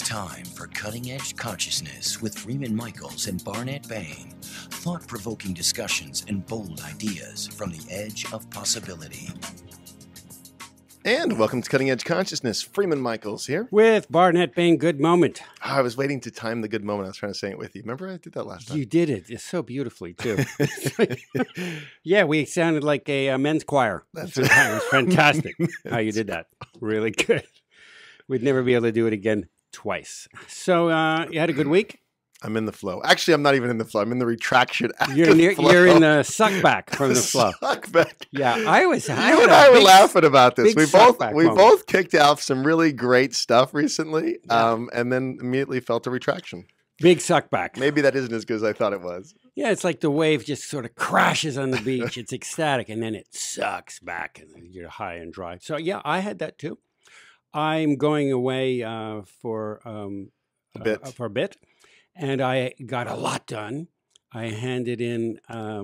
time for Cutting Edge Consciousness with Freeman Michaels and Barnett Bain. Thought-provoking discussions and bold ideas from the edge of possibility. And welcome to Cutting Edge Consciousness. Freeman Michaels here. With Barnett Bain, good moment. I was waiting to time the good moment. I was trying to say it with you. Remember I did that last time? You did it. It's so beautifully, too. Yeah, we sounded like a men's choir. That's right. It was fantastic how you did that. Really good. We'd never be able to do it again twice. So you had a good week? I'm in the flow. Actually, I'm not even in the flow. I'm in the retraction after You're in the suck back from the flow. Suck back. Yeah, you and I were laughing about this. We moment. both kicked off some really great stuff recently, and then immediately felt a retraction. Big suck back. Maybe that isn't as good as I thought it was. Yeah, it's like the wave just sort of crashes on the beach. It's ecstatic, and then it sucks back, and you're high and dry. So yeah, I had that too. I'm going away for a bit. And I got a lot done. I handed in a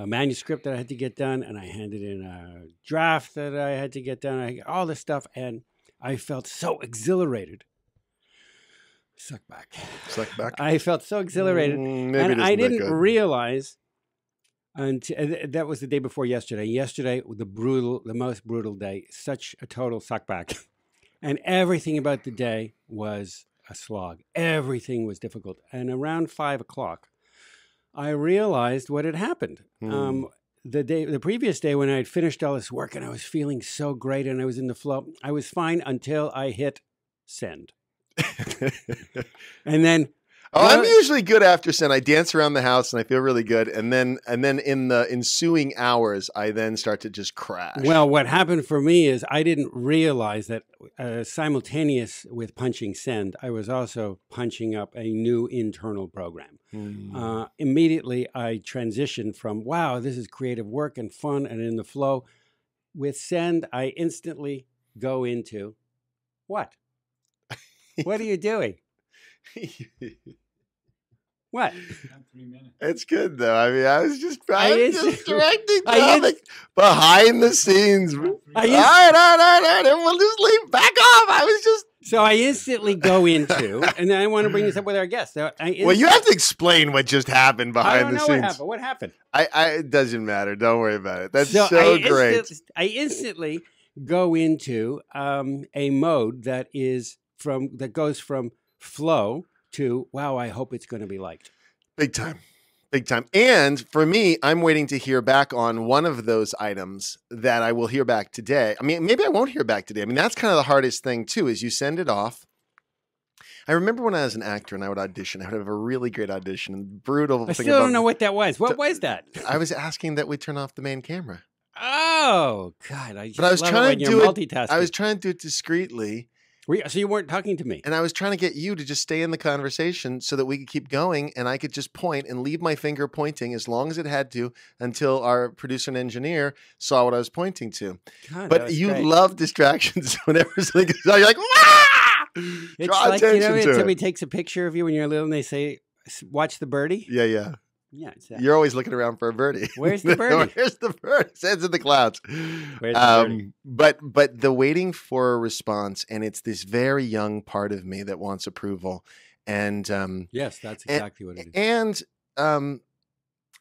manuscript that I had to get done, and I handed in a draft that I had to get done. All this stuff, and I felt so exhilarated. Suck back. I felt so exhilarated, and I didn't realize until that was the day before yesterday. Yesterday, the most brutal day. Such a total suck back, and everything about the day was a slog. Everything was difficult. And around 5 o'clock, I realized what had happened. The previous day when I had finished all this work and I was feeling so great and I was in the flow, I was fine until I hit send. And then I'm usually good after send. I dance around the house and I feel really good. And then in the ensuing hours, I then start to just crash. Well, what happened for me is I didn't realize that simultaneous with punching send, I was also punching up a new internal program. Immediately, I transitioned from, wow, this is creative work and fun and in the flow. With send, I instantly go into, what? What are you doing? What? 3 minutes. It's good though. I mean, I was just directing behind the scenes. All right. Everyone just leave. Back off. So I instantly go into, and then I want to bring this up with our guests. So well, you have to explain what just happened behind the scenes. What happened? It doesn't matter. Don't worry about it. That's so great. I instantly go into a mode that goes from flow to, wow, I hope it's going to be liked. Big time. And for me, I'm waiting to hear back on one of those items that I will hear back today. I mean, maybe I won't hear back today. I mean, that's kind of the hardest thing too, is you send it off. I remember when I was an actor and I would audition, I would have a really great audition. And brutal. I still don't know what that was. What was that? I was asking that we turn off the main camera. Oh, God. I was trying to do multitasking. I was trying to do it discreetly. So you weren't talking to me? And I was trying to get you to just stay in the conversation so that we could keep going and I could just point and leave my finger pointing as long as it had to until our producer and engineer saw what I was pointing to. God, but you love distractions whenever something goes on. You're like, wah! It's like, somebody takes a picture of you when you're little and they say, watch the birdie. Yeah. Yeah, you're always looking around for a birdie. Where's the birdie? Where's the birdie? It says in the clouds. Where's the birdie? But the waiting for a response, and it's this very young part of me that wants approval. And yes, that's exactly what it is. And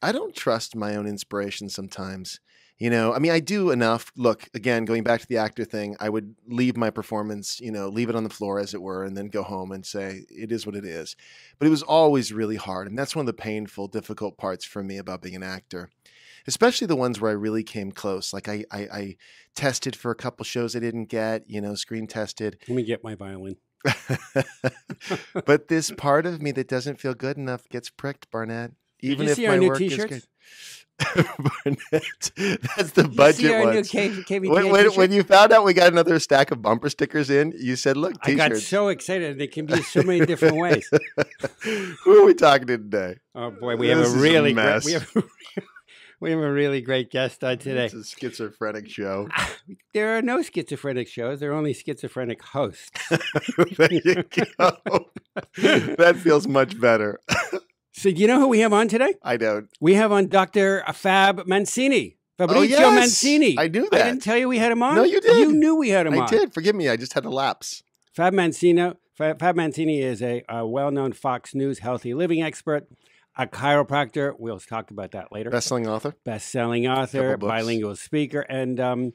I don't trust my own inspiration sometimes. You know, I mean, I do enough. Look, again, going back to the actor thing, I would leave my performance, leave it on the floor, as it were, and then go home and say, it is what it is. But it was always really hard. And that's one of the painful, difficult parts for me about being an actor, especially the ones where I really came close. Like I tested for a couple shows I didn't get, screen tested. Let me get my violin. But this part of me that doesn't feel good enough gets pricked, Barnett. Even if my work is good. Barnett, that's the budget ones. When you found out we got another stack of bumper stickers in, you said, look, t-shirts. I got so excited. They can be so many different ways. Who are we talking to today? Oh boy, we have a really great guest on today. It's a schizophrenic show. There are no schizophrenic shows. There are only schizophrenic hosts. There you go. That feels much better. So do you know who we have on today? I don't. We have on Dr. Fab Mancini. Fabrizio Mancini. I knew that. I didn't tell you we had him on? No, you did. You knew we had him on. I did. Forgive me. I just had a lapse. Fab Mancini Fab Mancini is a well-known Fox News healthy living expert, a chiropractor. We'll talk about that later. Best-selling author. Best-selling author, bilingual speaker, and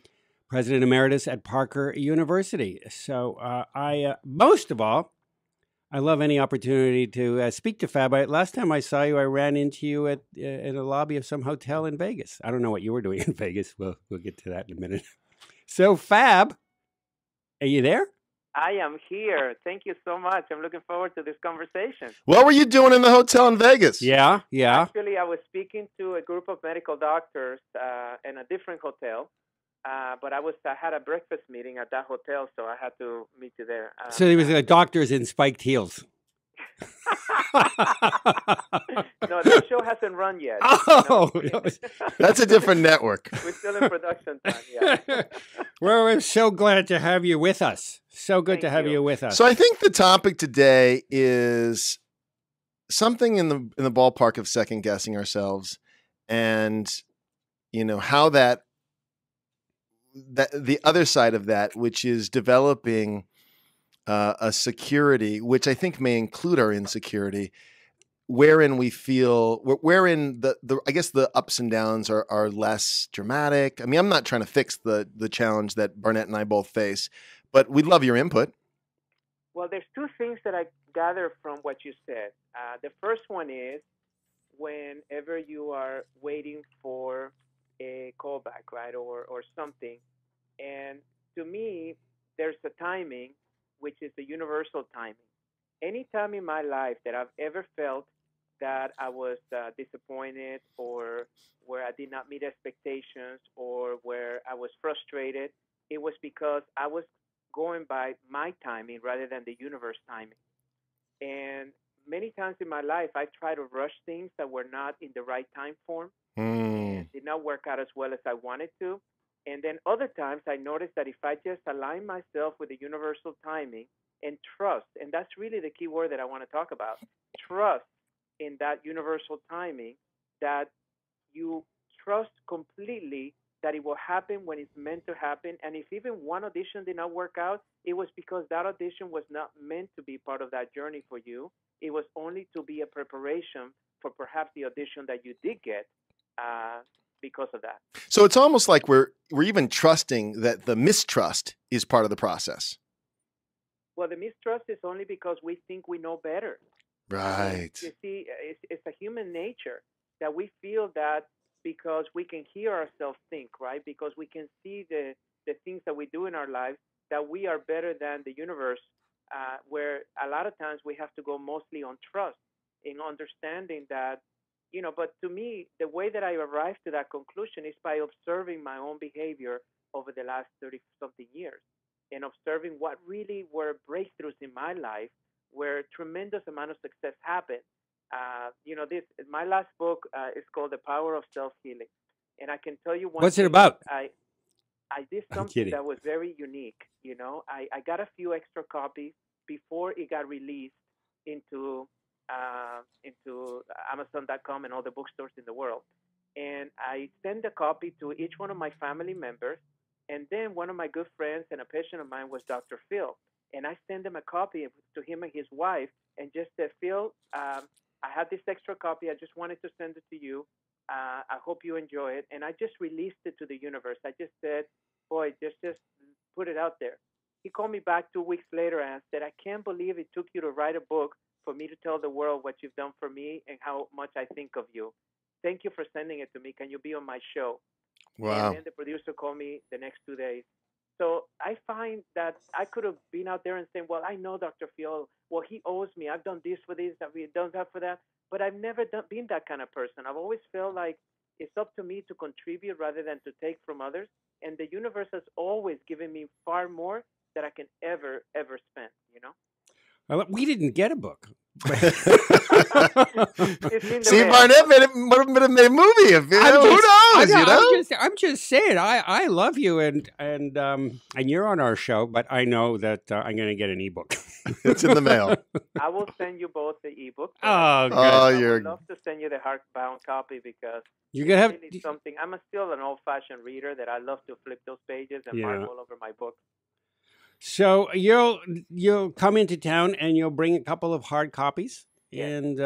president emeritus at Parker University. So I most of all, I love any opportunity to speak to Fab. Last time I saw you, I ran into you at in a lobby of some hotel in Vegas. I don't know what you were doing in Vegas. We'll get to that in a minute. So Fab, are you there? I am here. Thank you so much. I'm looking forward to this conversation. What were you doing in the hotel in Vegas? Yeah. Actually, I was speaking to a group of medical doctors in a different hotel. But I had a breakfast meeting at that hotel, so I had to meet you there. So there was doctors in spiked heels. No, the show hasn't run yet. Oh, that's a different network. We're still in production time. Yeah. Well, we're so glad to have you with us. So good to have you with us. So I think the topic today is something in the ballpark of second guessing ourselves, and how that the other side of that, which is developing a security, which I think may include our insecurity, wherein we feel, wherein I guess the ups and downs are less dramatic. I mean, I'm not trying to fix the challenge that Barnett and I both face, but we'd love your input. Well, there's two things that I gather from what you said. The first one is whenever you are waiting for a callback, right, or something. And to me, there's a timing, which is the universal timing. Any time in my life that I've ever felt that I was disappointed, or where I did not meet expectations, or where I was frustrated, it was because I was going by my timing rather than the universe timing. And many times in my life, I try to rush things that were not in the right time form. And did not work out as well as I wanted to. And then other times I noticed that if I just align myself with the universal timing and trust, and that's really the key word that I want to talk about, trust in that universal timing, that you trust completely that it will happen when it's meant to happen. And if even one audition did not work out, it was because that audition was not meant to be part of that journey for you. It was only to be a preparation for perhaps the audition that you did get. Because of that. So it's almost like we're even trusting that the mistrust is part of the process. Well, the mistrust is only because we think we know better. Right. You see, it's a human nature that we feel that because we can hear ourselves think, right? Because we can see the things that we do in our lives, that we are better than the universe, where a lot of times we have to go mostly on trust, in understanding that, but to me, the way that I arrived to that conclusion is by observing my own behavior over the last 30-something years, and observing what really were breakthroughs in my life, where tremendous amount of success happened. My last book is called The Power of Self-Healing, and I can tell you one. What's it about? I did something that was very unique. I got a few extra copies before it got released into Amazon.com and all the bookstores in the world. And I sent a copy to each one of my family members. And then one of my good friends and a patient of mine was Dr. Phil. And I sent him a copy to him and his wife and just said, Phil, I have this extra copy. I just wanted to send it to you. I hope you enjoy it. And I just released it to the universe. I just said, boy, just put it out there. He called me back 2 weeks later and said, I can't believe it took you to write a book for me to tell the world what you've done for me and how much I think of you. Thank you for sending it to me. Can you be on my show? Wow. And then the producer called me the next 2 days. So I find that I could have been out there and saying, well, I know Dr. Phil. Well, he owes me. I've done this for this. I've done that for that. But I've never been that kind of person. I've always felt like it's up to me to contribute rather than to take from others. And the universe has always given me far more than I can ever spend, Well, we didn't get a book. See, Barnett would have made a movie. Who knows? I'm just saying. I love you, and you're on our show, but I know that I'm going to get an ebook. It's in the mail. I will send you both the ebook. Oh, good. I would love to send you the hardbound copy because you're gonna have really something. I'm still an old-fashioned reader that I love to flip those pages and mark all over my book. So you'll come into town and you'll bring a couple of hard copies, Yes. and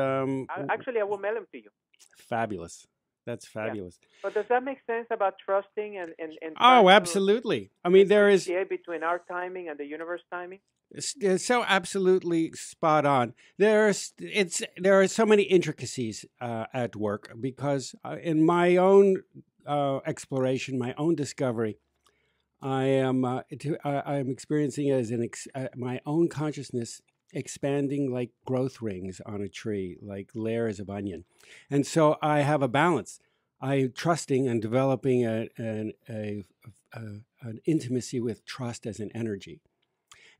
Actually, I will mail them to you. fabulous. That's Yeah. fabulous. But does that make sense about trusting and trying Oh, to absolutely. I mean, there is differentiate between our timing and the universe timing? it's so absolutely spot on. There are so many intricacies at work because in my own exploration, my own discovery, I am experiencing it as my own consciousness expanding like growth rings on a tree, like layers of onion, and so I have a balance. I'm trusting and developing an intimacy with trust as an energy.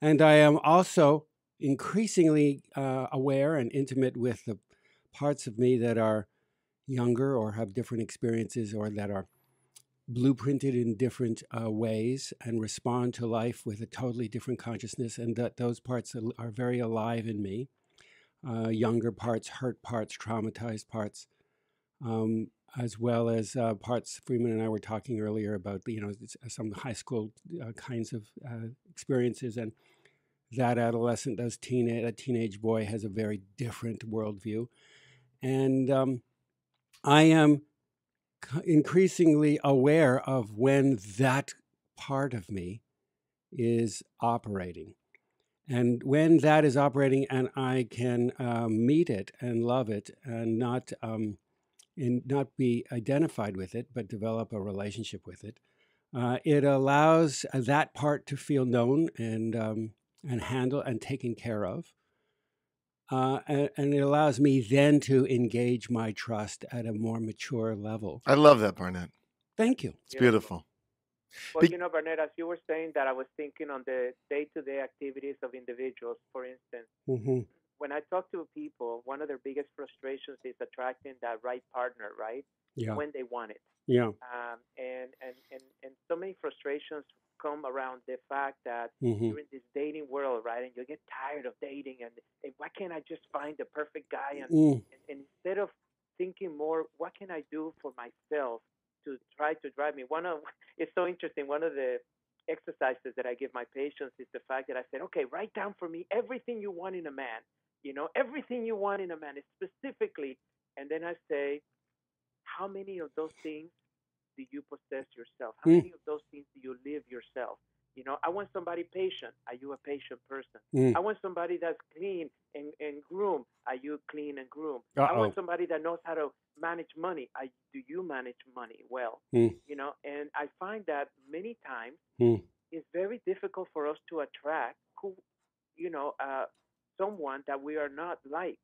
And I am also increasingly aware and intimate with the parts of me that are younger or have different experiences or that are blueprinted in different ways and respond to life with a totally different consciousness, and that those parts are very alive in me. Younger parts, hurt parts, traumatized parts, as well as parts. Freeman and I were talking earlier about some high school kinds of experiences, and that adolescent, that teenage boy has a very different worldview. And I am increasingly aware of when that part of me is operating. And when that is operating and I can meet it and love it and not be identified with it, but develop a relationship with it, it allows that part to feel known and handled and taken care of. And it allows me then to engage my trust at a more mature level. I love that, Barnett. Thank you. It's beautiful. Well, Barnett, as you were saying that, I was thinking on the day-to-day activities of individuals. For instance, when I talk to people, one of their biggest frustrations is attracting that right partner, right? Yeah. When they want it. Yeah. And so many frustrations come around the fact that you're in this dating world, right? And you get tired of dating, and why can't I just find the perfect guy? And instead of thinking more, what can I do for myself to try to drive me? It's so interesting. One of the exercises that I give my patients is the fact that I said, okay, write down for me everything you want in a man, everything you want in a man, specifically. And then I say, how many of those things do you possess yourself? How many of those things do you live yourself? I want somebody patient. Are you a patient person? I want somebody that's clean and groom. Are you clean and groom? I want somebody that knows how to manage money. Do you manage money well? And I find that many times it's very difficult for us to attract someone that we are not like.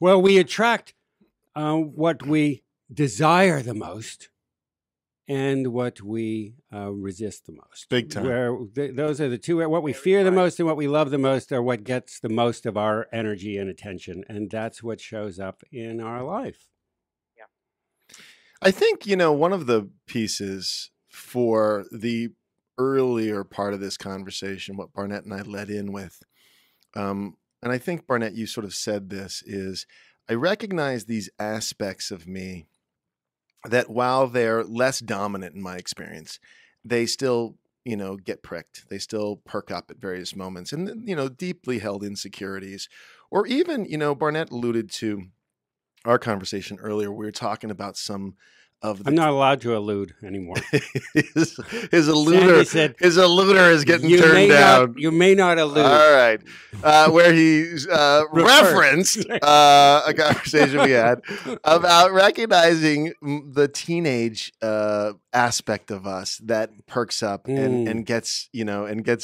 Well, we attract what we desire the most and what we resist the most. Big time. Those are the two. What we fear the most and what we love the most are what gets the most of our energy and attention. And that's what shows up in our life. Yeah. I think, one of the pieces for the earlier part of this conversation, what Barnett and I led in with, and I think, Barnett, you sort of said this, is I recognize these aspects of me that while they're less dominant in my experience, they still, get pricked. They still perk up at various moments and, deeply held insecurities. Or even, Barnett alluded to our conversation earlier. We were talking about some of the... I'm not allowed to allude anymore. his alluder is getting turned down. You may not allude. All right. Where he referenced a conversation we had about recognizing the teenage aspect of us that perks up and gets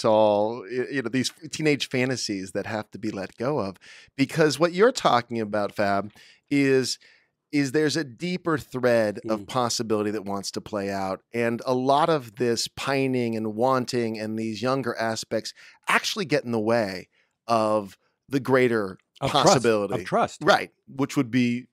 all, these teenage fantasies that have to be let go of. Because what you're talking about, Fab, is there's a deeper thread of possibility that wants to play out. And a lot of this pining and wanting and these younger aspects actually get in the way of the greater possibility. Of trust. Right. Which would be,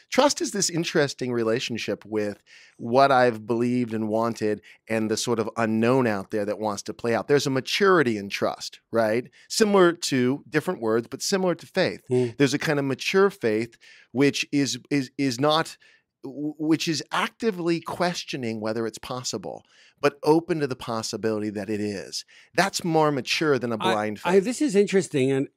trust is this interesting relationship with what I've believed and wanted and the sort of unknown out there that wants to play out. There's a maturity in trust, right? Similar to, different words, but similar to faith. There's a kind of mature faith which is not which is actively questioning whether it's possible, but open to the possibility that it is. That's more mature than a blind faith. This is interesting, and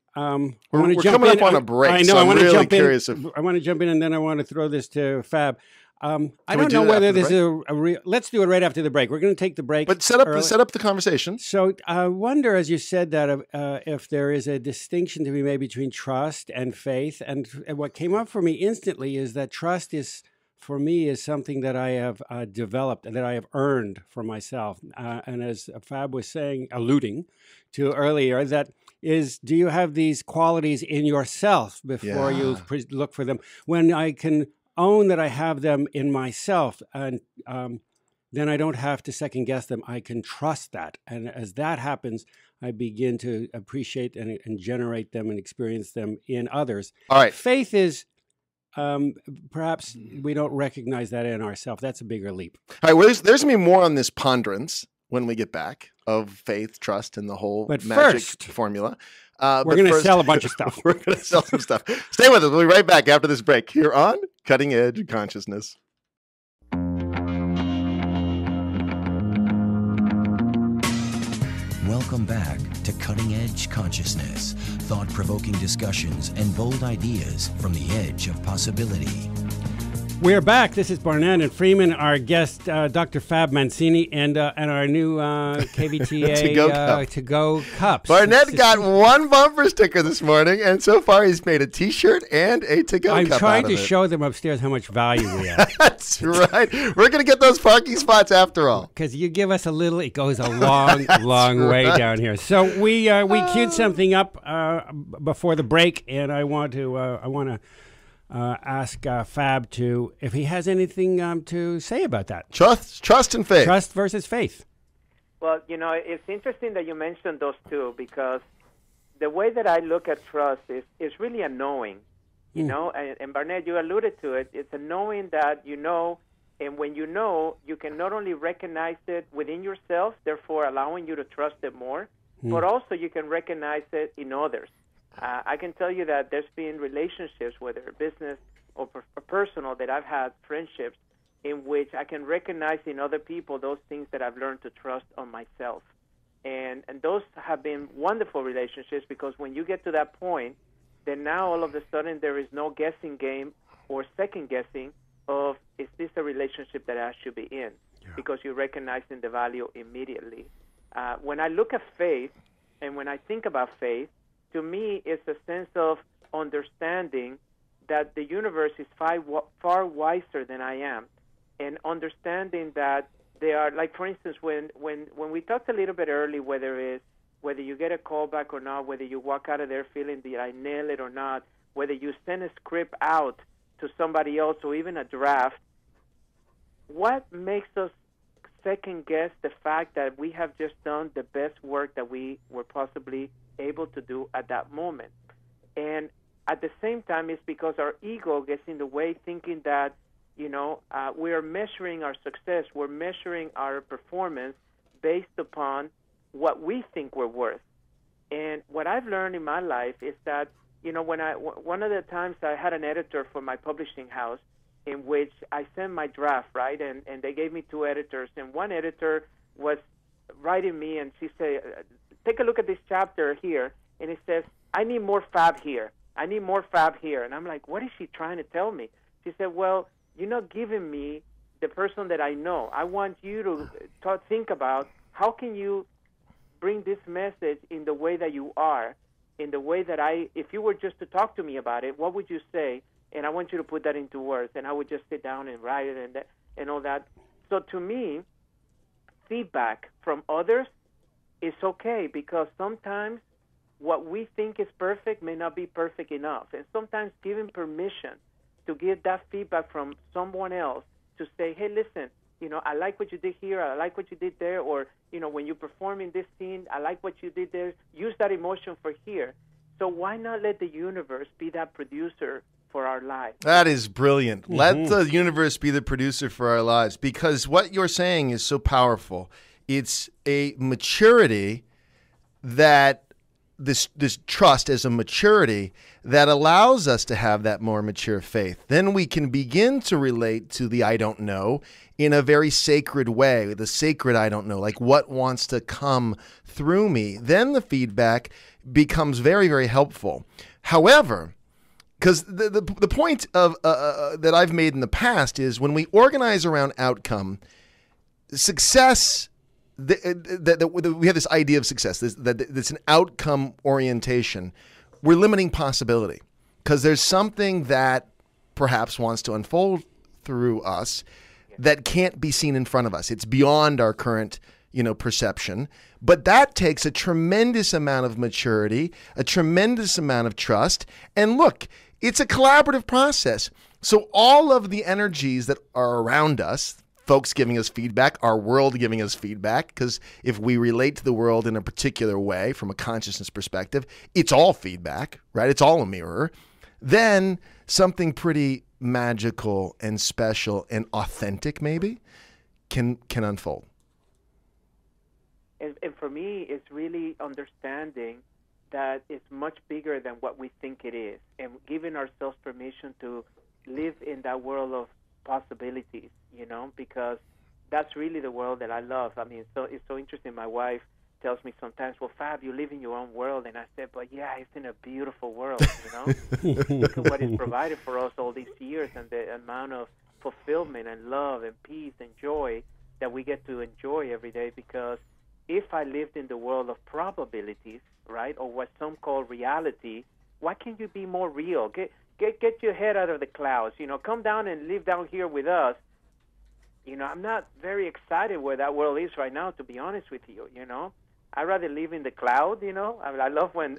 we're coming up on a break. I know. So I want to really jump curious in. I want to jump in, and then I want to throw this to Fab. I don't do know it whether after the this is a real. Let's do it right after the break. We're going to take the break, but set up the conversation. So I wonder, as you said, that if there is a distinction to be made between trust and faith, and what came up for me instantly is that trust is, for me, is something that I have developed and that I have earned for myself. And as Fab was alluding to earlier, that is, do you have these qualities in yourself before you look for them? When I can own that I have them in myself, and then I don't have to second guess them. I can trust that. And as that happens, I begin to appreciate and generate them and experience them in others. All right. Faith is, perhaps we don't recognize that in ourselves. That's a bigger leap. All right. Well, there's going to be more on this ponderance when we get back of faith, trust, and the whole magic formula. We're going to sell a bunch of stuff. We're going to sell some stuff. Stay with us. We'll be right back after this break here on Cutting Edge Consciousness. Welcome back to Cutting Edge Consciousness, thought-provoking discussions and bold ideas from the edge of possibility. We're back. This is Barnett and Freeman, our guest, Dr. Fab Mancini, and our new KVTA to-go cups. Barnett got one bumper sticker this morning, and so far he's made a T-shirt and a to-go cup. I'm trying to show them upstairs how much value we have. That's right. We're going to get those parking spots after all. Because you give us a little, it goes a long way down here. So we queued something up before the break, and I want to ask Fab if he has anything to say about that. Trust and faith. Trust versus faith. Well, it's interesting that you mentioned those two, because the way that I look at trust is really a knowing, and Barnett, you alluded to it. It's a knowing that you know, and when you know, you can not only recognize it within yourself, therefore allowing you to trust it more, but also you can recognize it in others. I can tell you that there's been relationships, whether business or personal, that I've had friendships in which I can recognize in other people those things that I've learned to trust on myself. And those have been wonderful relationships, because when you get to that point, then now all of a sudden there is no guessing game or second guessing of, is this a relationship that I should be in? Yeah. Because you're recognizing the value immediately. When I look at faith, and when I think about faith, to me, it's a sense of understanding that the universe is far wiser than I am, and understanding that they are, like, for instance, when we talked a little bit early, whether you get a call back or not, whether you walk out of there feeling that I nail it or not, whether you send a script out to somebody else or even a draft, what makes us second guess the fact that we have just done the best work that we were possibly able to do at that moment? And at the same time, it's because our ego gets in the way, thinking that we are measuring our success, we're measuring our performance based upon what we think we're worth. And what I've learned in my life is that one of the times I had an editor for my publishing house, in which I sent my draft, right, and they gave me two editors, and one editor was writing me, and she said, take a look at this chapter here, and it says, I need more Fab here. I need more Fab here. And I'm like, what is she trying to tell me? She said, well, you're not giving me the person that I know. I want you to think about how can you bring this message in the way that you are, in the way that if you were just to talk to me about it, what would you say? And I want you to put that into words. And I would just sit down and write it and all that. So to me, feedback from others is okay, because sometimes what we think is perfect may not be perfect enough. And sometimes giving permission to get that feedback from someone else to say, hey, listen, I like what you did here, I like what you did there, or, when you perform in this scene, I like what you did there, use that emotion for here. So why not let the universe be that producer for our lives? That is brilliant. Mm-hmm. Let the universe be the producer for our lives, because what you're saying is so powerful. It's a maturity that this trust as a maturity that allows us to have that more mature faith. Then we can begin to relate to the I don't know in a very sacred way, the sacred I don't know, like what wants to come through me. Then the feedback becomes very, very helpful. However, because the point of that I've made in the past is when we organize around outcome, success, we have this idea of success, that it's an outcome orientation. We're limiting possibility because there's something that perhaps wants to unfold through us that can't be seen in front of us. It's beyond our current, perception. But that takes a tremendous amount of maturity, a tremendous amount of trust. And look, it's a collaborative process. So all of the energies that are around us, folks giving us feedback, our world giving us feedback, because if we relate to the world in a particular way from a consciousness perspective, it's all feedback, right? It's all a mirror. Then something pretty magical and special and authentic maybe can unfold. And for me, it's really understanding that it's much bigger than what we think it is, and giving ourselves permission to live in that world of possibilities, because that's really the world that I love. I mean, it's so interesting. My wife tells me sometimes, well, Fab, you live in your own world. And I said, but yeah, it's in a beautiful world, Look at what is provided for us all these years and the amount of fulfillment and love and peace and joy that we get to enjoy every day. Because if I lived in the world of probabilities, right, or what some call reality, why can't you be more real? Get your head out of the clouds. Come down and live down here with us. I'm not very excited where that world is right now, to be honest with you, I'd rather live in the cloud, I love when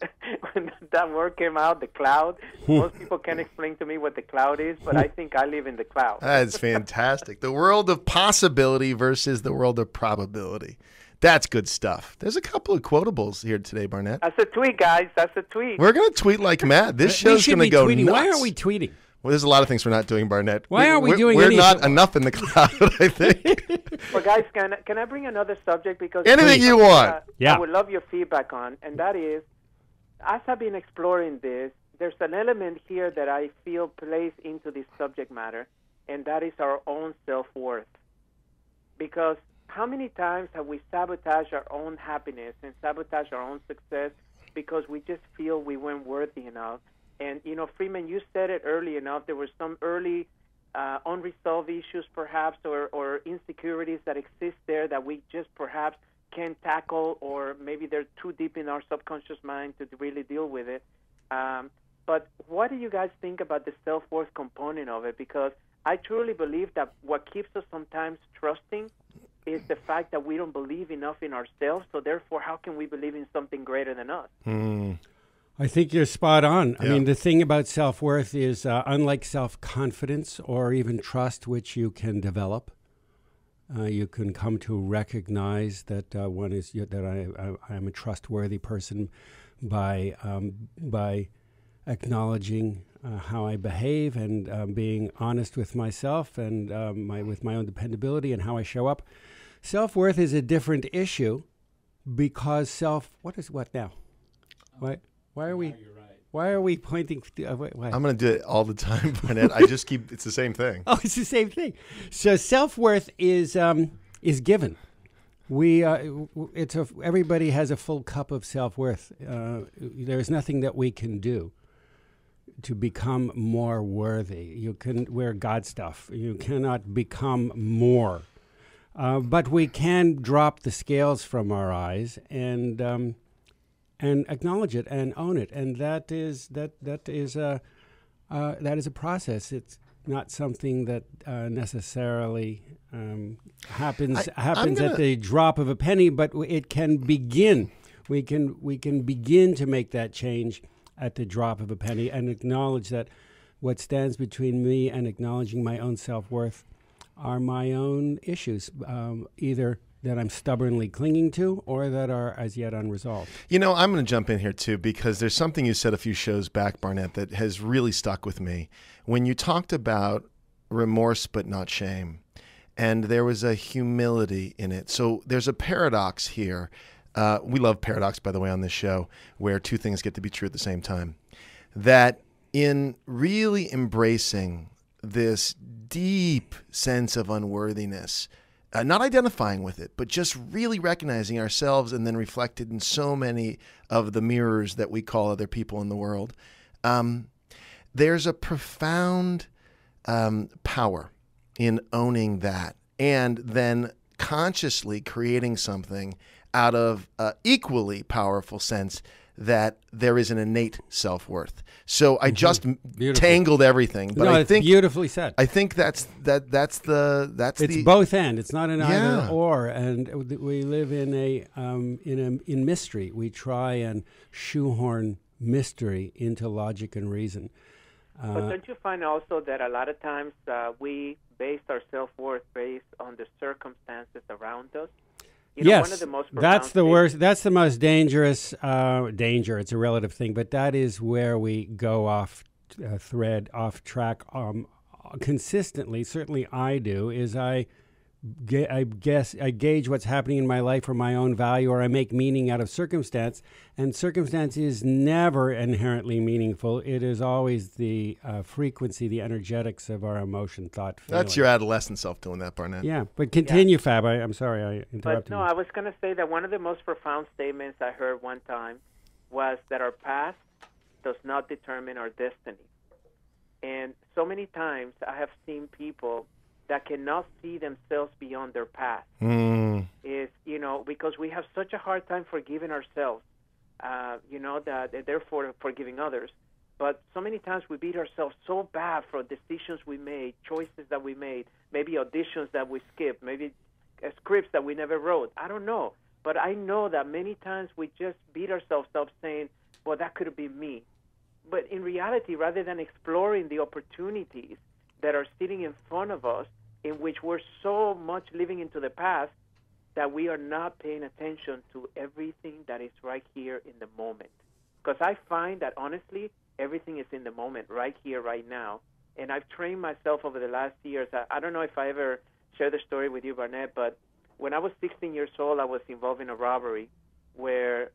that word came out, the cloud. Most people can't explain to me what the cloud is, but I think I live in the cloud. That's fantastic. The world of possibility versus the world of probability. That's good stuff. There's a couple of quotables here today, Barnett. That's a tweet, guys. That's a tweet. We're going to tweet like mad. This show's going to go tweeting. nuts. Why aren't we tweeting? Well, there's a lot of things we're not doing, Barnett. Why aren't we doing We're any not enough in the cloud, I think. Well, guys, can I bring another subject? Because anything you want. Yeah. I would love your feedback on, and that is, as I've been exploring this, there's an element here that I feel plays into this subject matter, and that is our own self-worth. Because how many times have we sabotaged our own happiness and sabotaged our own success because we just feel we weren't worthy enough? And, Freeman, you said it early enough. There were some early unresolved issues, perhaps, or insecurities that exist there that we just perhaps can't tackle, or maybe they're too deep in our subconscious mind to really deal with it. But what do you guys think about the self-worth component of it? Because I truly believe that what keeps us sometimes trusting is the fact that we don't believe enough in ourselves. So therefore, how can we believe in something greater than us? I think you're spot on. Yeah. I mean, the thing about self-worth is unlike self-confidence or even trust, which you can develop, you can come to recognize that I am a trustworthy person by acknowledging how I behave and being honest with myself and with my own dependability and how I show up. Self-worth is a different issue because what now? Why are we? Why are we pointing? Why? I'm going to do it all the time, Barnett. It's the same thing. Oh, it's the same thing. So self-worth is given. Everybody has a full cup of self-worth. There's nothing that we can do to become more worthy. We're God stuff. You cannot become more. But we can drop the scales from our eyes and acknowledge it and own it, and that is a process. It's not something that necessarily happens at the drop of a penny, but it can begin. We can begin to make that change at the drop of a penny and acknowledge that what stands between me and acknowledging my own self-worth are my own issues, either that I'm stubbornly clinging to or that are as yet unresolved. I'm going to jump in here too, because there's something you said a few shows back, Barnett, that has really stuck with me. When you talked about remorse but not shame, and there was a humility in it. So there's a paradox here We love paradox, by the way, on this show, where two things get to be true at the same time. That in really embracing this deep sense of unworthiness, not identifying with it, but just really recognizing ourselves and then reflected in so many of the mirrors that we call other people in the world, there's a profound power in owning that and then consciously creating something out of equally powerful sense that there is an innate self-worth. So I just tangled everything, but no, I think beautifully said. I think that's it's both and. It's not an Yeah. either or. And we live in in mystery. We try and shoehorn mystery into logic and reason. But don't you find also that a lot of times we base our self-worth based on the circumstances around us? You know, Yes, one of the most that's the profound worst. That's the most dangerous danger. It's a relative thing, but that is where we go off thread, off track consistently. Certainly, I do. Is I gauge what's happening in my life for my own value, or I make meaning out of circumstance. And circumstance is never inherently meaningful. It is always the frequency, the energetics of our emotion, thought, feeling. That's your adolescent self doing that, Barnett. Yeah, but continue, Fab. I'm sorry I interrupted But no, you. I was going to say that one of the most profound statements I heard one time was that our past does not determine our destiny. And so many times I have seen people that cannot see themselves beyond their past. Is, you know, because we have such a hard time forgiving ourselves, you know, that therefore forgiving others. But so many times we beat ourselves so bad for decisions we made, choices that we made, maybe auditions that we skipped, maybe scripts that we never wrote. I don't know. But I know that many times we just beat ourselves up saying, well, that could have been me. But in reality, rather than exploring the opportunities that are sitting in front of us, in which we're so much living into the past that we are not paying attention to everything that is right here in the moment. Because I find that, honestly, everything is in the moment, right here, right now. And I've trained myself over the last years. I don't know if I ever shared the story with you, Barnett, but when I was 16 years old, I was involved in a robbery where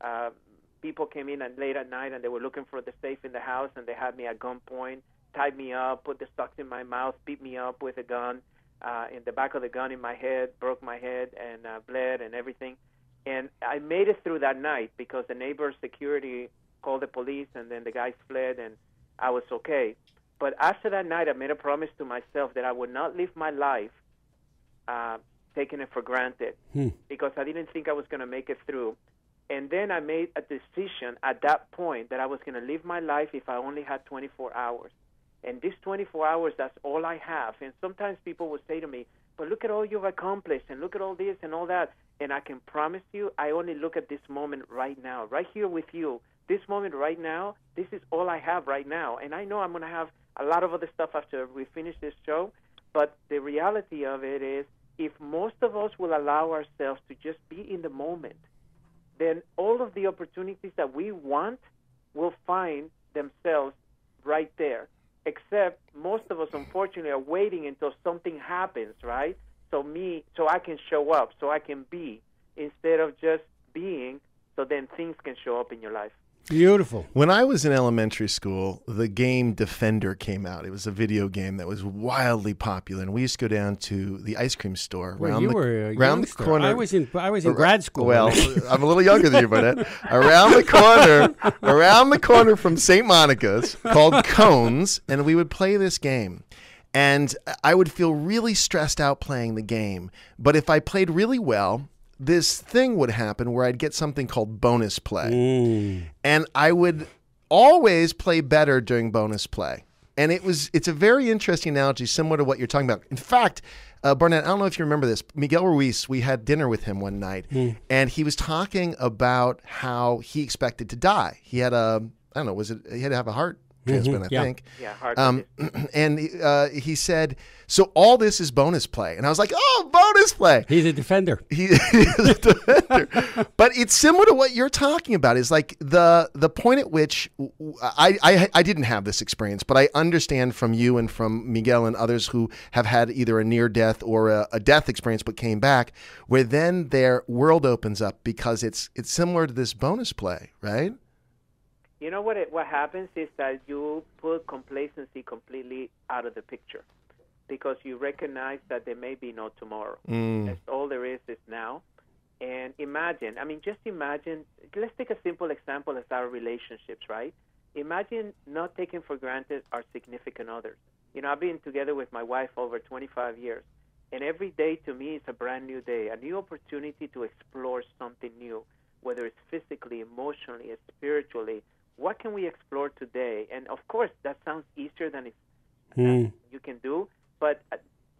people came in late at night and they were looking for the safe in the house, and they had me at gunpoint, tied me up, put the stocks in my mouth, beat me up with a gun, in the back of the gun in my head, broke my head, and bled and everything. And I made it through that night because the neighbor's security called the police, and then the guys fled, and I was okay. But after that night, I made a promise to myself that I would not live my life taking it for granted because I didn't think I was going to make it through. And then I made a decision at that point that I was going to live my life if I only had 24 hours. And these 24 hours, that's all I have. And sometimes people will say to me, but look at all you've accomplished, and look at all this and all that. And I can promise you, I only look at this moment right now, right here with you. This moment right now, this is all I have right now. And I know I'm going to have a lot of other stuff after we finish this show. But the reality of it is, if most of us will allow ourselves to just be in the moment, then all of the opportunities that we want will find themselves right there. Except most of us, unfortunately, are waiting until something happens, right? So I can show up, so I can be, instead of just being, so then things can show up in your life. Beautiful. When I was in elementary school, the game Defender came out. It was a video game that was wildly popular, and we used to go down to the ice cream store around the corner. I was in grad school. Well, I'm a little younger than you, but around the corner from St. Monica's, called Cones, and we would play this game. And I would feel really stressed out playing the game. But if I played really well, this thing would happen where I'd get something called bonus play. And I would always play better during bonus play. And it's a very interesting analogy, similar to what you're talking about. In fact, Barnett, I don't know if you remember this. Miguel Ruiz, we had dinner with him one night, and he was talking about how he expected to die. He had he had to have a heart transplant, I think. Yeah, heart And he said, so all this is bonus play. And I was like, oh, bonus play. He's a defender. He is a defender. But it's similar to what you're talking about. Is like the point at which I didn't have this experience, but I understand from you and from Miguel and others who have had either a near death or a death experience but came back, where then their world opens up because it's similar to this bonus play, right? You know what happens is that you put complacency completely out of the picture because you recognize that there may be no tomorrow. That's all there is now. And just imagine, let's take a simple example as our relationships, right? Imagine not taking for granted our significant others. I've been together with my wife over 25 years, and every day to me is a brand new day, a new opportunity to explore something new, whether it's physically, emotionally, spiritually. What can we explore today? And of course, that sounds easier than you can do, but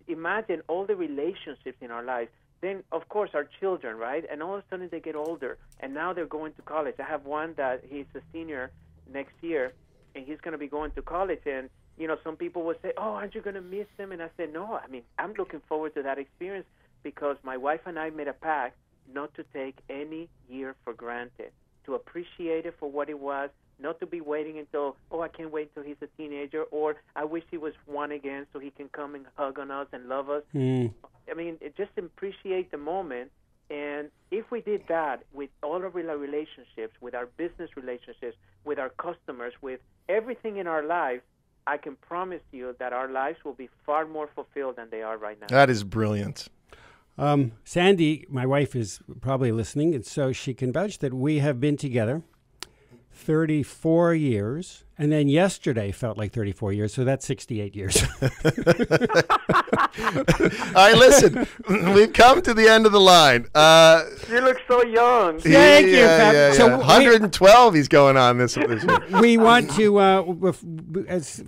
imagine all the relationships in our lives. Then, of course, our children, right? And all of a sudden they get older, and now they're going to college. I have one that he's a senior next year, and he's going to be going to college. And, some people will say, oh, aren't you going to miss them? And I said, no, I'm looking forward to that experience because my wife and I made a pact not to take any year for granted, to appreciate it for what it was, not to be waiting until, I can't wait until he's a teenager, or I wish he was one again so he can come and hug on us and love us. Just appreciate the moment. And if we did that with all of our relationships, with our business relationships, with our customers, with everything in our life, I can promise you that our lives will be far more fulfilled than they are right now. That is brilliant. Sandy, my wife, is probably listening, and so she can vouch that we have been together 34 years, and then yesterday felt like 34 years, so that's 68 years. All right, listen, we've come to the end of the line. You look so young. Thank you, Fab. Yeah. So 112 he's going on this year. We want to,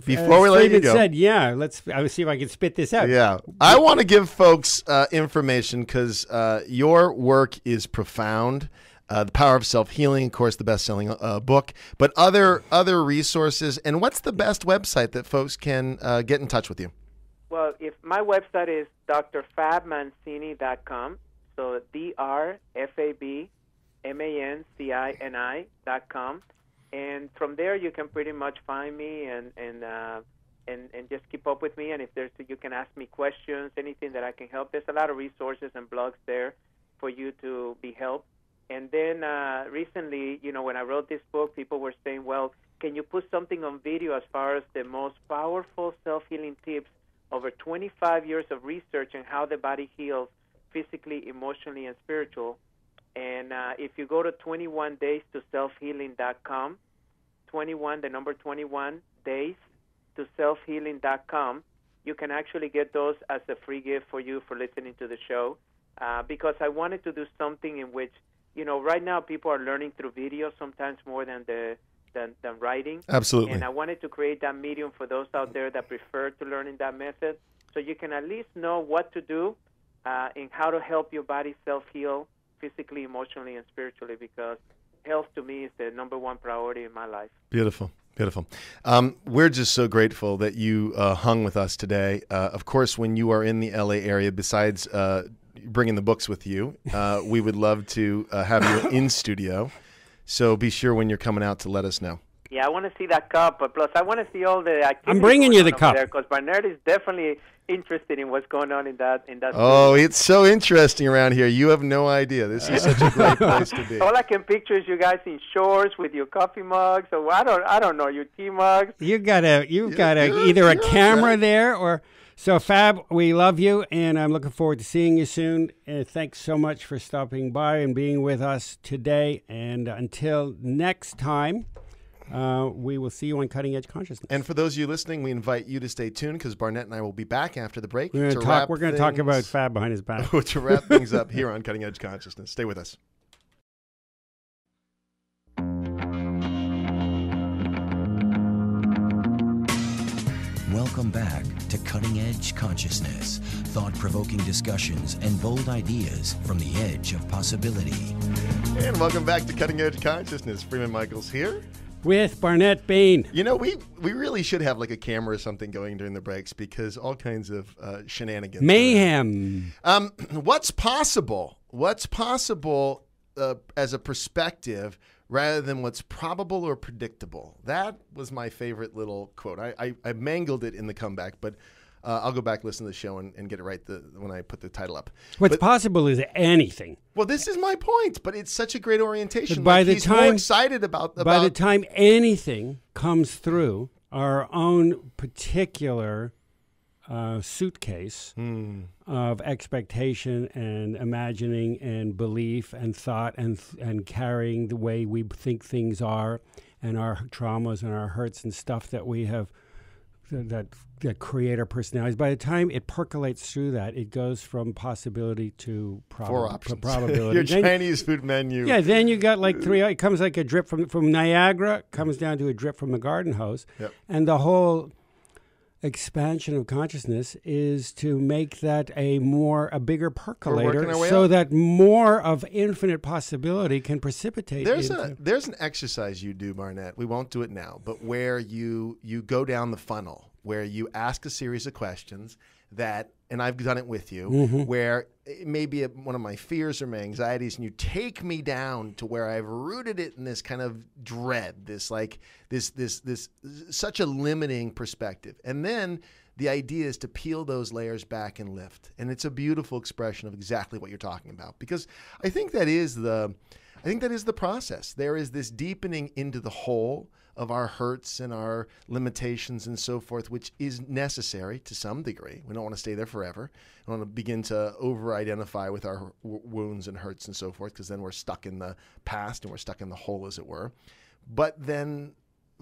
before we let you go, said, let's see if I can spit this out. Yeah, I want to give folks information because your work is profound. The Power of Self-Healing, of course, the best-selling book, but other resources. And what's the best website that folks can get in touch with you? Well, if my website is drfabmancini.com, so drfabmancini.com, and from there you can pretty much find me and just keep up with me. And if you can ask me questions, anything that I can help. There's a lot of resources and blogs there for you to be helped. And then recently, when I wrote this book, people were saying, well, can you put something on video as far as the most powerful self-healing tips over 25 years of research on how the body heals physically, emotionally, and spiritual? And if you go to 21daystoselfhealing.com, 21 days to selfhealing.com, you can actually get those as a free gift for you for listening to the show because I wanted to do something in which right now people are learning through video sometimes more than writing. Absolutely. And I wanted to create that medium for those out there that prefer to learn in that method, so you can at least know what to do and how to help your body self-heal physically, emotionally, and spiritually, because health to me is the number one priority in my life. Beautiful. Beautiful. We're just so grateful that you hung with us today. Of course, when you are in the LA area, besides bringing the books with you, we would love to have you in studio. So be sure when you're coming out to let us know. Yeah, I want to see that cup, but plus I want to see all the activities. I'm bringing you the cup because Barnett is definitely interested in what's going on in that. Oh, it's so interesting around here. You have no idea. This is such a great place to be. All I can picture is you guys in shorts with your coffee mugs, or I don't know, your tea mugs. You've got either a camera there or. So, Fab, we love you, and I'm looking forward to seeing you soon. Thanks so much for stopping by and being with us today. And until next time, we will see you on Cutting Edge Consciousness. And for those of you listening, we invite you to stay tuned because Barnett and I will be back after the break. We're going to talk about Fab behind his back. To wrap things up here on Cutting Edge Consciousness. Stay with us. Welcome back to Cutting Edge Consciousness, thought-provoking discussions and bold ideas from the edge of possibility. And welcome back to Cutting Edge Consciousness. Freeman Michaels here. with Barnett Bain. You know, we really should have like a camera or something going during the breaks because all kinds of shenanigans. Mayhem. What's possible? What's possible as a perspective rather than what's probable or predictable? That was my favorite little quote. I mangled it in the comeback, but I'll go back, listen to the show, and get it right when I put the title up. What's possible is anything. Well, this is my point, but it's such a great orientation. By like the he's time, more excited about by the time anything comes through our own particular suitcase of expectation and imagining and belief and thought and carrying the way we think things are and our traumas and our hurts and stuff that we have that create our personalities. By the time it percolates through that, it goes from possibility to four options. Probability. Your Chinese food menu. Yeah, then you got like three. It comes like a drip from Niagara, comes down to a drip from the garden hose. Yep. And the whole expansion of consciousness is to make that a bigger percolator so that more of infinite possibility can precipitate. There's an exercise you do, Barnett. We won't do it now, but where you go down the funnel, where you ask a series of questions that, and I've done it with you, where it may be one of my fears or my anxieties, and you take me down to where I've rooted it in this kind of dread, this such a limiting perspective. And then the idea is to peel those layers back and lift. And it's a beautiful expression of exactly what you're talking about, because I think that is the process. There is this deepening into the whole of our hurts and our limitations and so forth, which is necessary to some degree. We don't want to stay there forever. We want to begin to over-identify with our wounds and hurts and so forth, because then we're stuck in the past and we're stuck in the hole, as it were. But then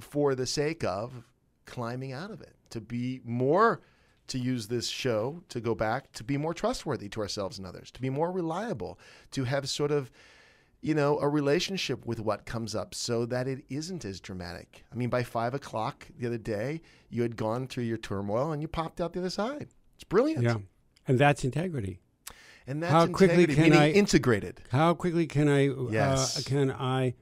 for the sake of climbing out of it, to be more, to use this show, to go back, to be more trustworthy to ourselves and others, to be more reliable, to have sort of, a relationship with what comes up so that it isn't as dramatic. I mean, by 5 o'clock the other day, you had gone through your turmoil and you popped out the other side. It's brilliant. Yeah. And that's integrity. And that's integrated. How quickly can I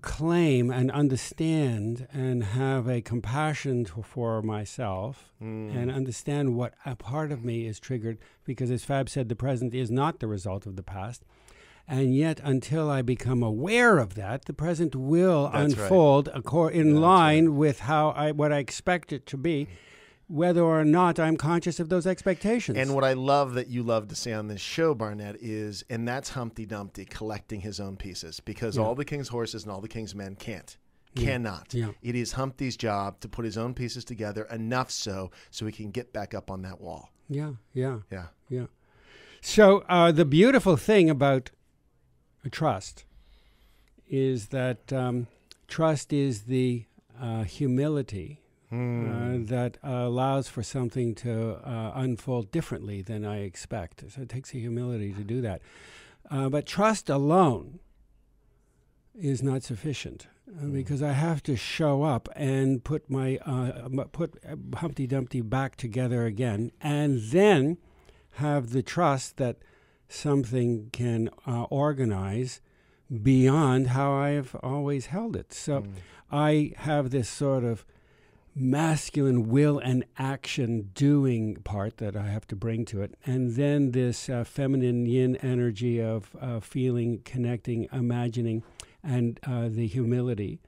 claim and understand and have a compassion for myself and understand what a part of me is triggered, because as Fab said, the present is not the result of the past. And yet, until I become aware of that, the present will unfold in line with what I expect it to be, whether or not I'm conscious of those expectations. And what I love that you love to say on this show, Barnett, is, and that's Humpty Dumpty collecting his own pieces, because all the king's horses and all the king's men cannot. Yeah. It is Humpty's job to put his own pieces together enough so he can get back up on that wall. Yeah. Yeah. So the beautiful thing about trust is that trust is the humility that allows for something to unfold differently than I expect. So it takes a humility to do that. But trust alone is not sufficient, because I have to show up and put Humpty Dumpty back together again, and then have the trust that something can organize beyond how I've always held it. So I have this sort of masculine will and action doing part that I have to bring to it, and then this feminine yin energy of feeling, connecting, imagining, and the humility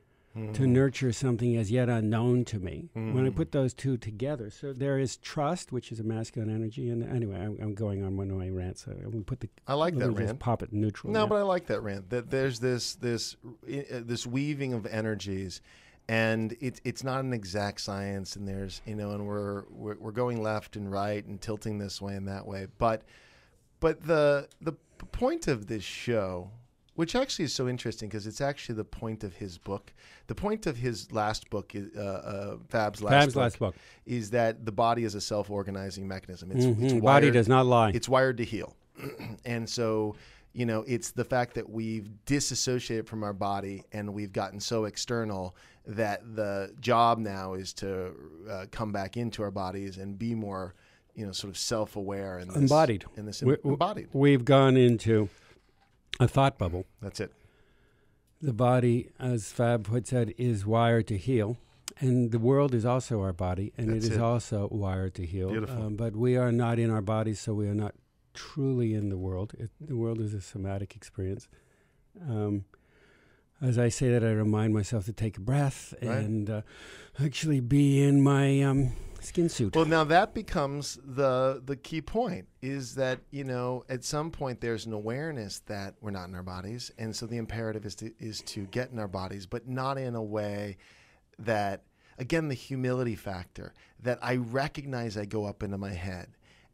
to nurture something as yet unknown to me. When I put those two together, so there is trust, which is a masculine energy. And anyway, I'm going on one of my rants. So I'm put the. I like that rant. Just pop it neutral. No, but I like that rant. That there's this weaving of energies, and it's not an exact science. And there's and we're going left and right and tilting this way and that way. But the point of this show, which actually is so interesting because it's actually the point of his book. The point of his last book, Fab's last book, is that the body is a self-organizing mechanism. It's wired, body does not lie. It's wired to heal. And so, it's the fact that we've disassociated from our body and we've gotten so external that the job now is to come back into our bodies and be more, sort of self-aware and embodied. Embodied. We've gone into a thought bubble. That's it. The body, as Fab puts it, is wired to heal. And the world is also our body, and That's it is it. also wired to heal. Beautiful. But we are not in our bodies, so we are not truly in the world. The world is a somatic experience. As I say that, I remind myself to take a breath and actually be in my skin suit. Well, now that becomes the key point, is that, at some point there's an awareness that we're not in our bodies. And so the imperative is to get in our bodies, but not in a way that, again, the humility factor, that I recognize I go up into my head.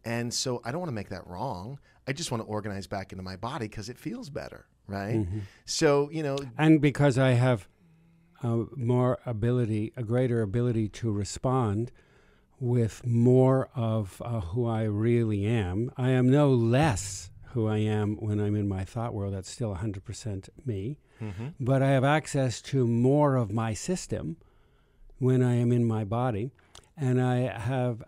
And so I don't want to make that wrong. I just want to organize back into my body because it feels better, right? Mm-hmm. So, And because I have a greater ability to respond with more of who I really am. I am no less who I am when I'm in my thought world. That's still 100% me. Mm-hmm. But I have access to more of my system when I am in my body, and I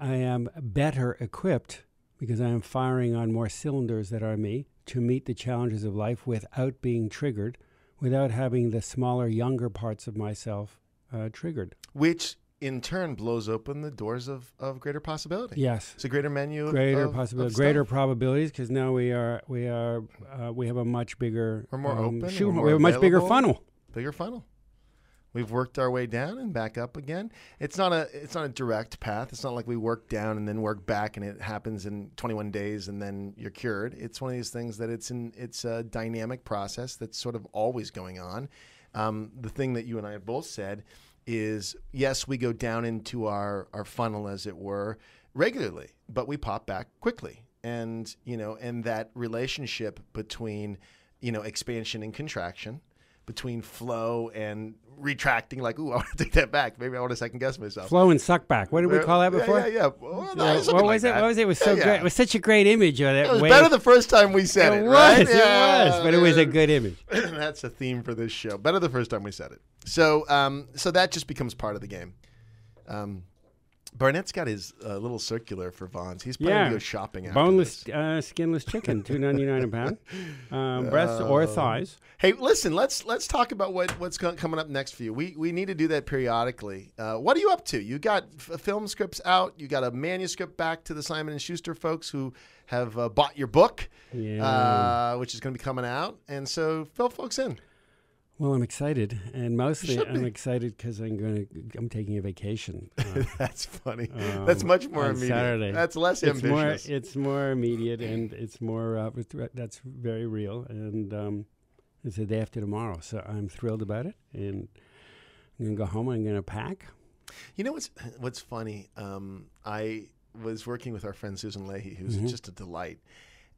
am better equipped because I am firing on more cylinders that are me to meet the challenges of life without being triggered, without having the smaller, younger parts of myself triggered. Which in turn blows open the doors of greater possibility. Yes, it's a greater menu, greater of possibility, greater probabilities, because now we have a much bigger, we're more open, we have a much bigger funnel. Bigger funnel. We've worked our way down and back up again. It's not a direct path. It's not like we work down and then work back and it happens in 21 days and then you're cured. It's one of these things that it's a dynamic process that's sort of always going on. The thing that you and I have both said is, yes, we go down into our funnel, as it were, regularly, but we pop back quickly. And, and that relationship between, expansion and contraction, between flow and retracting, like, ooh, I want to take that back. Maybe I want to second guess myself. Flow and suck back. What did we call that before? Yeah. Well, no, what was it? What was it? It was so great. It was such a great image of that. It was better the first time we said it, right? It was, but it was a good image. That's a theme for this show. Better the first time we said it. So, so that just becomes part of the game. Barnett's got his little circular for Vaughn's. He's planning to go shopping after boneless, skinless chicken, $2.99 a pound. Breasts or thighs. Hey, listen, let's talk about what's coming up next for you. We need to do that periodically. What are you up to? You got film scripts out. You got a manuscript back to the Simon & Schuster folks who have bought your book, which is going to be coming out. And so fill folks in. Well, I'm excited, and mostly I'm excited because I'm taking a vacation. That's funny. That's much more immediate. Saturday. That's less ambitious. It's more immediate, and it's more. That's very real, and it's the day after tomorrow, so I'm thrilled about it. And I'm gonna go home. I'm gonna pack. You know what's funny? I was working with our friend Susan Leahy, who's just a delight.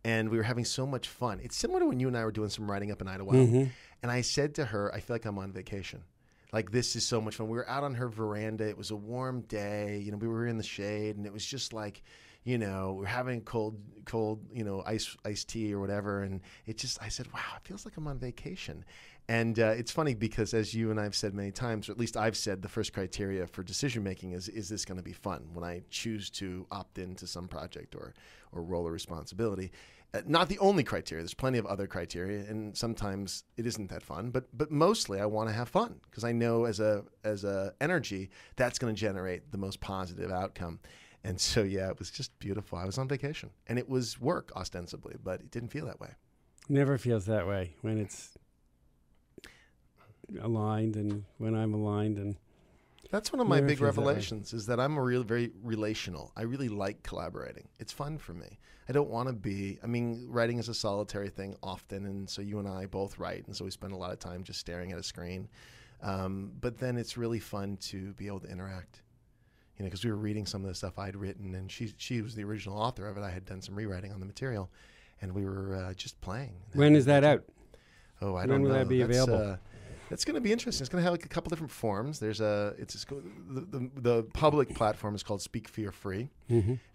And we were having so much fun. It's similar to when you and I were doing some writing up in Idlewild. And I said to her, I feel like I'm on vacation. Like, this is so much fun. We were out on her veranda. It was a warm day. We were in the shade. And it was just like, we're having cold, iced tea or whatever. And I said, wow, it feels like I'm on vacation. And it's funny because, as you and I have said many times, or at least I've said, the first criteria for decision making is this going to be fun when I choose to opt into some project or role or responsibility? Not the only criteria. There's plenty of other criteria, and sometimes it isn't that fun. But mostly, I want to have fun because I know as a energy that's going to generate the most positive outcome. And so, yeah, it was just beautiful. I was on vacation, and it was work ostensibly, but it didn't feel that way. Never feels that way when it's aligned, and when I'm aligned, and that's one of my big revelations is that I'm very relational. I really like collaborating. It's fun for me. I don't want to be, writing is a solitary thing often, and so you and I both write, and so we spend a lot of time just staring at a screen. But then it's really fun to be able to interact, because we were reading some of the stuff I'd written, and she was the original author of it. I had done some rewriting on the material, and we were just playing. When is that out? Oh, I don't know. When will that be available? It's going to be interesting. It's going to have a couple different forms. There's the public platform is called Speak Fear Free,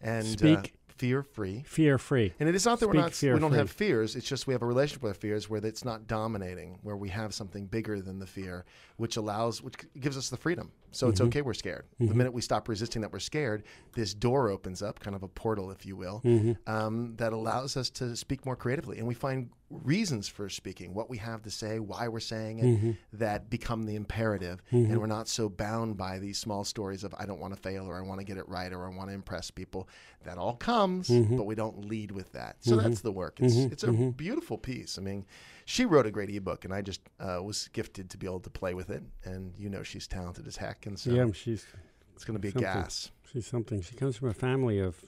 and Speak Fear Free. Fear Free. And it is not that we don't have fears. It's just we have a relationship with our fears where it's not dominating, where we have something bigger than the fear, which gives us the freedom. So it's okay we're scared. The minute we stop resisting that we're scared, this door opens up, kind of a portal, if you will, that allows us to speak more creatively. And we find reasons for speaking, what we have to say, why we're saying it, that become the imperative. And we're not so bound by these small stories of I don't want to fail, or I want to get it right, or I want to impress people. That all comes, but we don't lead with that. So that's the work. It's a beautiful piece. I mean, she wrote a great ebook, and I just was gifted to be able to play with it. And she's talented as heck. And so it's going to be a gas. She's something. She comes from a family of...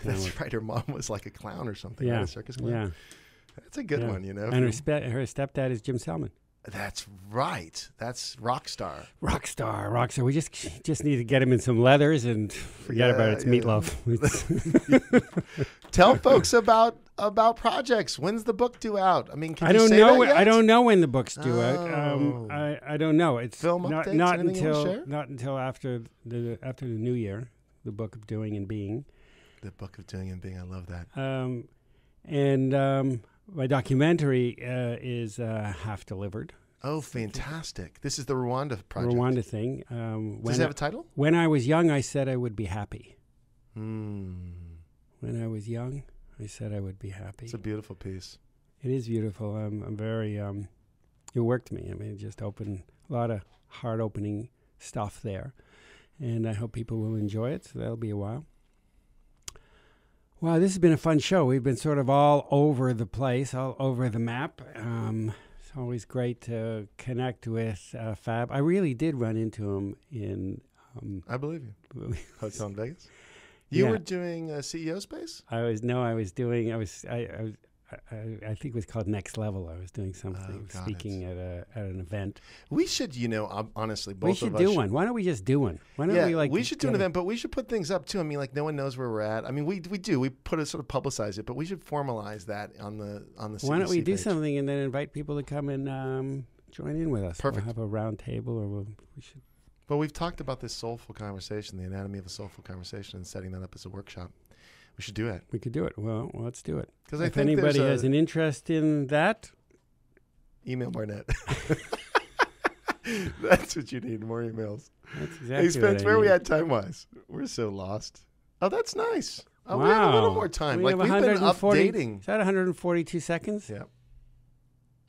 That's right. Her mom was like a clown or something. Right? A circus clown. Yeah. That's a good one, And her stepdad is Jim Selman. That's right. That's rock star. Rock star. We just need to get him in some leathers and forget about its meatloaf. Tell folks about projects. When's the book due out? I mean, I don't know. I don't know when the book's due out. I don't know. It's film updates. Not until after the new year. The Book of Doing and Being. The Book of Doing and Being. I love that. And my documentary is half delivered. Oh, fantastic. This is the Rwanda project. Rwanda thing. Does it have a title? When I was young, I said I would be happy. When I was young, I said I would be happy. It's a beautiful piece. It is beautiful. I'm very... it worked me. I mean, it just opened a lot of heart-opening stuff there. And I hope people will enjoy it. So that'll be a while. Wow, this has been a fun show. We've been sort of all over the place, all over the map. It's always great to connect with Fab. I really did run into him in... I believe you. Hotel in Vegas? You were doing CEO Space? I think it was called Next Level. I was doing something, speaking at an event. We should, honestly, both of us. We should do one. Why don't we just do one? Why don't we should do an event, but we should put things up too. I mean, like no one knows where we're at. I mean, we do. We put it sort of publicize it, but we should formalize that on the CDC Why don't we do page. something and then invite people to come and join in with us? Perfect. We'll have a round table, or we should. Well, we've talked about this soulful conversation, the anatomy of a soulful conversation, and setting that up as a workshop. We should do it. We could do it. Well, let's do it. Because if anybody has an interest in that, email Barnett. That's what you need, more emails. That's exactly Hey, Spence, where I are we need. at time-wise? We're so lost. Oh, that's nice. Oh, Wow. we have a little more time. We Like, have we've been 140 updating. Is that 142 seconds? Yeah.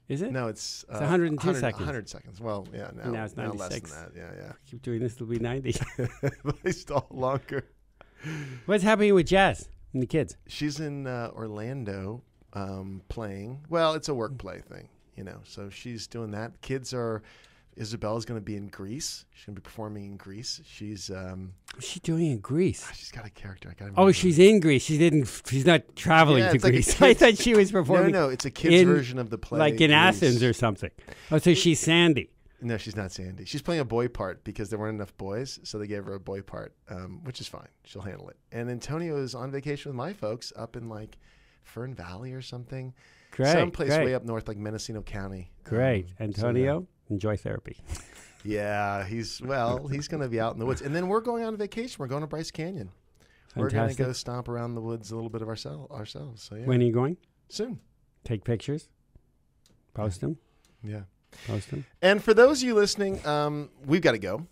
Is it? No, it's 102 seconds. 100 seconds. Well, yeah, Now it's 96. now less than that. Yeah. Keep doing this, it'll be 90. At least all longer. What's happening with Jazz and the kids? She's in Orlando playing. Well, it's a work play thing, So she's doing that. Isabella's going to be in Greece. She's going to be performing in Greece. She's What's she doing in Greece? she's got a character. I can't Oh, remember. she's in Greece. She's not traveling to it's like a Greece. I thought she was performing. No, it's a kid's version of the play. Like in Greece. Athens or something. Oh, so she's Sandy. No, she's not Sandy. She's playing a boy part because there weren't enough boys, so they gave her a boy part, which is fine. She'll handle it. And Antonio is on vacation with my folks up in like Fern Valley or something. Great. Someplace way up north, like Mendocino County. Great. Antonio, enjoy therapy. Yeah, he's going to be out in the woods. And then we're going on vacation. We're going to Bryce Canyon. Fantastic. We're going to go stomp around the woods a little bit of ourselves. So yeah. When are you going? Soon. Take pictures. Post them. Yeah. Post them. And for those of you listening, we've got to go.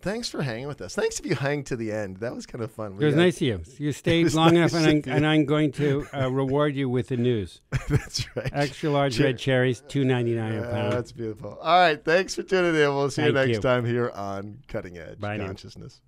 Thanks for hanging with us. Thanks if you hang to the end. That was kind of fun. It was nice of you. You stayed long enough, and I'm going to reward you with the news. That's right. Extra large red cherries, $2.99 a pound. That's beautiful. All right. Thanks for tuning in. We'll see you Thank next you. time here on Cutting Edge Bye now. Consciousness.